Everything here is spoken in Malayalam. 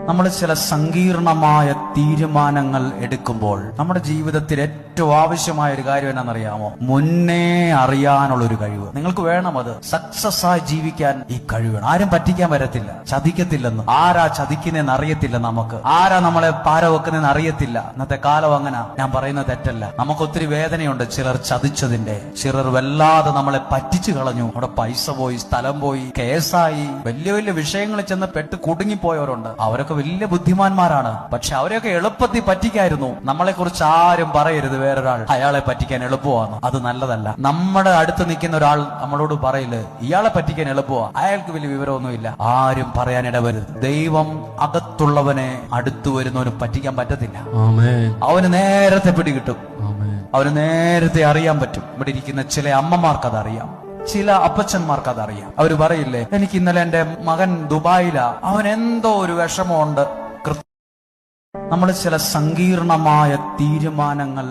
നമ്മൾ ചില സങ്കീർണമായ തീരുമാനങ്ങൾ എടുക്കുമ്പോൾ നമ്മുടെ ജീവിതത്തിൽ ഏറ്റവും ആവശ്യമായ ഒരു കാര്യം എന്നാണെന്നറിയാമോ? മുന്നേ അറിയാനുള്ള ഒരു കഴിവ് നിങ്ങൾക്ക് വേണം. അത് സക്സസ് ആയി ജീവിക്കാൻ ഈ കഴിവ് വേണം. ആരും പറ്റിക്കാൻ വരത്തില്ല, ചതിക്കത്തില്ലെന്ന്. ആരാ ചതിക്കുന്നതെന്ന് അറിയത്തില്ല. നമുക്ക് ആരാ നമ്മളെ പാര വെക്കുന്നതെന്ന് അറിയത്തില്ല. ഇന്നത്തെ കാലം അങ്ങനെ. ഞാൻ പറയുന്നത് തെറ്റല്ല. നമുക്ക് ഒത്തിരി വേദനയുണ്ട് ചിലർ ചതിച്ചതിന്റെ. ചിലർ വല്ലാതെ നമ്മളെ പറ്റിച്ചു കളഞ്ഞു. അവിടെ പൈസ പോയി, സ്ഥലം പോയി, കേസായി, വലിയ വലിയ വിഷയങ്ങളിൽ ചെന്ന് പെട്ട് കുടുങ്ങിപ്പോയവരുണ്ട്. അവരൊക്കെ വലിയ ബുദ്ധിമാന്മാരാണ്. പക്ഷെ അവരെയൊക്കെ എളുപ്പത്തിൽ പറ്റിക്കായിരുന്നു. നമ്മളെ കുറിച്ച് ആരും പറയരുത് വേറൊരാൾ അയാളെ പറ്റിക്കാൻ എളുപ്പമാണ്. അത് നല്ലതല്ല. നമ്മുടെ അടുത്ത് നിൽക്കുന്ന ഒരാൾ നമ്മളോട് പറയില്ല ഇയാളെ പറ്റിക്കാൻ എളുപ്പമാണ്, അയാൾക്ക് വലിയ വിവരമൊന്നുമില്ല. ആരും പറയാൻ ഇടവരുത്. ദൈവം അകത്തുള്ളവനെ അടുത്തു വരുന്നവന് പറ്റിക്കാൻ പറ്റത്തില്ല. അവന് നേരത്തെ പിടികിട്ടും. അവന് നേരത്തെ അറിയാൻ പറ്റും. ഇവിടെ ഇരിക്കുന്ന ചില അമ്മമാർക്ക് അതറിയാം, ചില അപ്പച്ചന്മാർക്ക് അതറിയാം. അവര് പറയില്ലേ, എനിക്ക് ഇന്നലെ എന്റെ മകൻ ദുബായിലാ, അവൻ എന്തോ ഒരു വിഷമമുണ്ട്. നമ്മൾ ചില സങ്കീർണമായ തീരുമാനങ്ങൾ